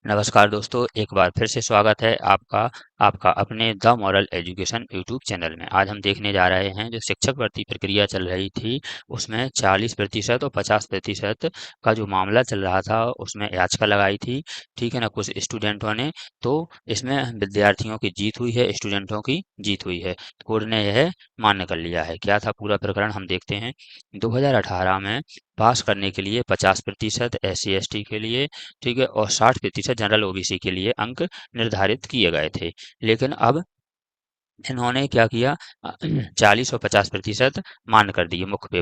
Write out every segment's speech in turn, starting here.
नमस्कार दोस्तों, एक बार फिर से स्वागत है आपका आपका अपने the moral education YouTube channel में। आज हम देखने जा रहे हैं जो शिक्षक भर्ती प्रक्रिया चल रही थी, उसमें 40% और 50% का जो मामला चल रहा था, उसमें याचिका लगाई थी, ठीक है ना? कुछ स्टूडेंटों ने, तो इसमें विद्यार्थियों की जीत हुई है, स्टूडेंटों की जीत हुई है। कोर्ट ने यह मान्य कर लिया है। क्या था पूरा प्रकरण, हम देखते हैं। 2018 में पास करने के लिए 50% SC/ST के लिए, ठीक है, और 60% जनरल ओबीसी के लिए अंक निर्धारित किए गए थे। लेकिन अब इन्होंने क्या किया, 40 और 50% मान्य कर दिए। मुख्य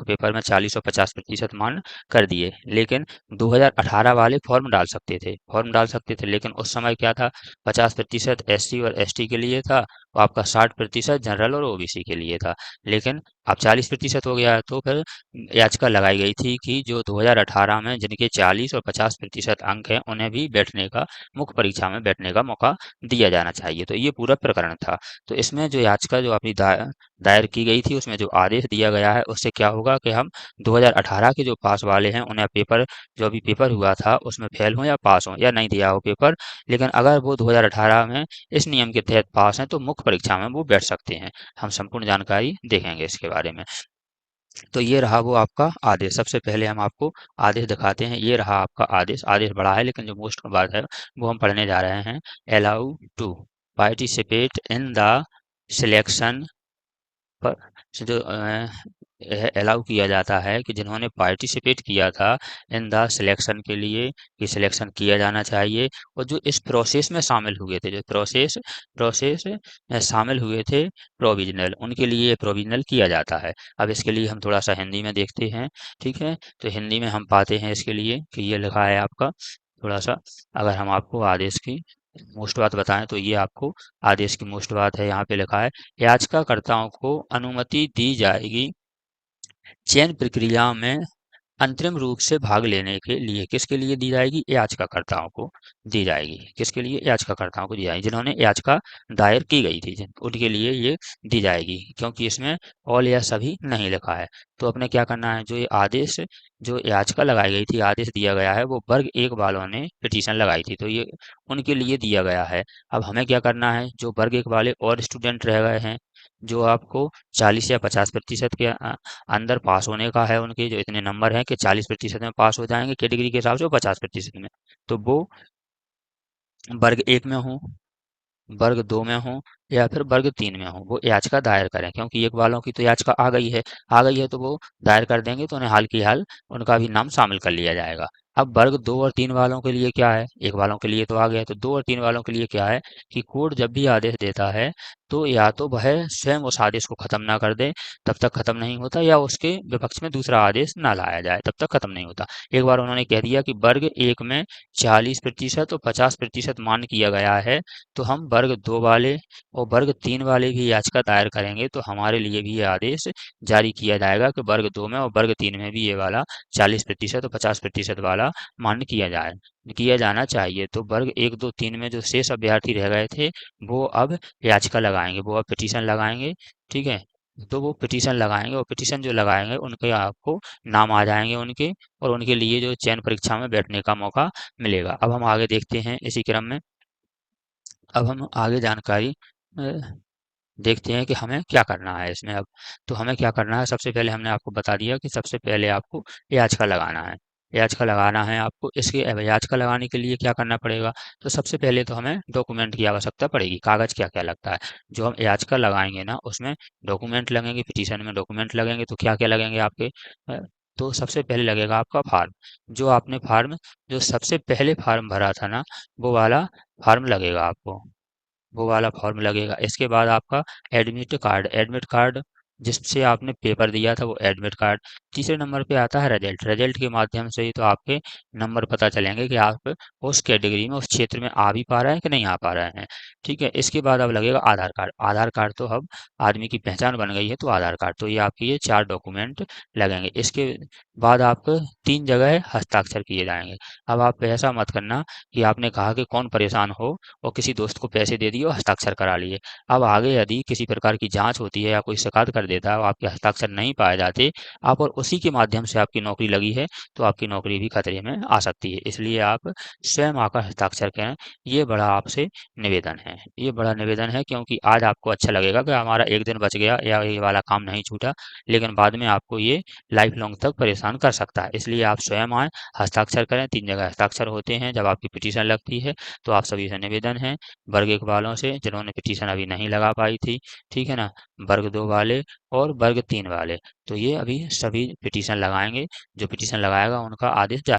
पेपर में 40 और 50% मान्य कर दिए। लेकिन 2018 वाले फॉर्म डाल सकते थे, लेकिन उस समय क्या था, 50% SC और ST के लिए था, और आपका 60% जनरल और ओबीसी के लिए था। लेकिन अब 40% हो गया है, तो फिर याचिका लगाई गई थी कि जो 2018 में जिनके 40 और 50% अंक हैं, उन्हें भी मुख्य परीक्षा में बैठने का मौका दिया जाना चाहिए। तो ये पूरा प्रकरण था। तो इसमें जो याचिका जो अपनी दायर की गई थी, उसमें जो आदेश दिया गया है, उससे क्या होगा कि हम 2018 के जो पास वाले हैं, उन्हें पेपर, जो अभी पेपर हुआ था, उसमें फेल हो या पास हो या नहीं दिया हो पेपर, लेकिन अगर वो 2018 में इस नियम के तहत पास हैं, तो मुख्य परीक्षा में वो बैठ सकते हैं। हम संपूर्ण जानकारी देखेंगे इसके बारे में। तो ये रहा वो आपका आदेश। सबसे पहले हम आपको आदेश दिखाते हैं। ये रहा आपका आदेश। आदेश बड़ा है, लेकिन जो मोस्ट बात है वो हम पढ़ने जा रहे हैं। Allow to participate in the selection पर, से जो अलाउ किया जाता है कि जिन्होंने पार्टिसिपेट किया था इन द सिलेक्शन के लिए, कि सिलेक्शन किया जाना चाहिए, और जो इस प्रोसेस में शामिल हुए थे, जो प्रोसेस प्रोसेस शामिल हुए थे, प्रोविजनल, उनके लिए प्रोविजनल किया जाता है। अब इसके लिए हम थोड़ा सा हिंदी में देखते हैं, ठीक है? तो हिंदी में हम पाते हैं इसके लिए कि ये लिखा है आपका, थोड़ा सा, अगर हम आपको आदेश की मोस्ट बात बताएं, तो ये आपको आदेश की मोस्ट बात है, यहाँ पे लिखा है। याचिकाकर्ताओं को अनुमति दी जाएगी चयन प्रक्रिया में अंतरिम रूप से भाग लेने के लिए। किसके लिए दी जाएगी? याचिकाकर्ताओं को दी जाएगी। किसके लिए? याचिकाकर्ताओं को दी जाएगी, जिन्होंने याचिका दायर की गई थी, उनके लिए ये दी जाएगी, क्योंकि इसमें ऑल या सभी नहीं लिखा है। तो अपने क्या करना है, जो ये आदेश, जो याचिका लगाई गई थी, आदेश दिया गया है, वो वर्ग एक वालों ने पिटीशन लगाई थी, तो ये उनके लिए दिया गया है। अब हमें क्या करना है, जो वर्ग एक वाले और स्टूडेंट रह गए हैं, जो आपको 40 या 50% के अंदर पास होने का है, उनके जो इतने नंबर हैं कि 40% में पास हो जाएंगे कैटेगरी के हिसाब से, 50% में, तो वो वर्ग एक में हो, वर्ग दो में हो, या फिर वर्ग तीन में हो, वो याचिका दायर करें। क्योंकि एक वालों की तो याचिका आ गई है, तो वो दायर कर देंगे, तो उन्हें हाल की हाल उनका भी नाम शामिल कर लिया जाएगा। अब वर्ग दो और तीन वालों के लिए क्या है, एक वालों के लिए तो आ गया, तो दो और तीन वालों के लिए क्या है कि कोर्ट जब भी आदेश देता है, तो या तो वह स्वयं उस आदेश को खत्म ना कर दे, तब तक खत्म नहीं होता, या उसके विपक्ष में दूसरा आदेश ना लाया जाए, तब तक खत्म नहीं होता। एक बार उन्होंने कह दिया कि वर्ग एक में 40% और 50% मान किया गया है, तो हम वर्ग दो वाले और वर्ग तीन वाले भी याचिका दायर करेंगे, तो हमारे लिए भी ये आदेश जारी किया जाएगा कि वर्ग दो में और वर्ग तीन में भी ये वाला 40% और 50% वाला मान्य किया जाना चाहिए। तो वर्ग एक दो तीन में जो शेष अभ्यर्थी रह गए थे, वो अब याचिका लगाएंगे, वो अब पिटीशन लगाएंगे, ठीक है? तो वो पिटीशन लगाएंगे, और पिटीशन जो लगाएंगे, उनके आपको नाम आ जाएंगे उनके, और उनके लिए जो चयन परीक्षा में बैठने का मौका मिलेगा। अब हम आगे देखते हैं इसी क्रम में। अब हम आगे जानकारी अ, देखते हैं कि हमें क्या करना है इसमें अब। तो हमें क्या करना है, सबसे पहले हमने आपको बता दिया कि सबसे पहले आपको याचिका लगाना है। याचिका लगाना है आपको। इसके याचिका लगाने के लिए क्या करना पड़ेगा, तो सबसे पहले तो हमें डॉक्यूमेंट की आवश्यकता पड़ेगी। कागज़ क्या-क्या लगता है, जो हम याचिका लगाएँगे ना, उसमें डॉक्यूमेंट लगेंगे, पिटीशन में डॉक्यूमेंट लगेंगे, तो क्या-क्या लगेंगे आपके? अ, तो सबसे पहले लगेगा आपका फार्म। जो आपने फार्म जो सबसे पहले फार्म भरा था ना, वो वाला फार्म लगेगा आपको। वो वाला फॉर्म लगेगा। इसके बाद आपका एडमिट कार्ड जिससे आपने पेपर दिया था, वो एडमिट कार्ड। तीसरे नंबर पे आता है रिजल्ट। रिजल्ट के माध्यम से ही तो आपके नंबर पता चलेंगे कि आप उस कैटेगरी में, उस क्षेत्र में आ भी पा रहे हैं कि नहीं आ पा रहे हैं, ठीक है? इसके बाद अब लगेगा आधार कार्ड। आधार कार्ड तो अब आदमी की पहचान बन गई है, तो आधार कार्ड, तो ये आपके ये 4 डॉक्यूमेंट लगेंगे। इसके बाद आपको 3 जगह हस्ताक्षर किए जाएँगे। अब आप ऐसा मत करना कि आपने कहा कि कौन परेशान हो और किसी दोस्त को पैसे दे दिए और हस्ताक्षर करा लिए। अब आगे यदि किसी प्रकार की जांच होती है या कोई शिकायत कर देता है और आपके हस्ताक्षर नहीं पाए जाते, आप और उसी के माध्यम से आपकी नौकरी लगी है, तो आपकी नौकरी भी खतरे में आ सकती है। इसलिए आप स्वयं आकर हस्ताक्षर करें, ये बड़ा आपसे निवेदन है। ये बड़ा निवेदन है क्योंकि आज आपको अच्छा लगेगा कि हमारा 1 दिन बच गया या ये वाला काम नहीं छूटा, लेकिन बाद में आपको ये लाइफ लॉन्ग तक परेशान कर सकता है। इसलिए आप स्वयं आएँ, हस्ताक्षर करें, 3 जगह हस्ताक्षर होते हैं जब आपकी पिटीशन लगती है। तो आप सभी से निवेदन है, वर्ग 1 वालों से जिन्होंने पिटीशन अभी नहीं लगा पाई थी, ठीक है ना? वर्ग 2 वाले और वर्ग 3 वाले, तो ये अभी सभी पिटीशन लगाएँगे। जो पिटीशन लगाएगा उनका आदेश जा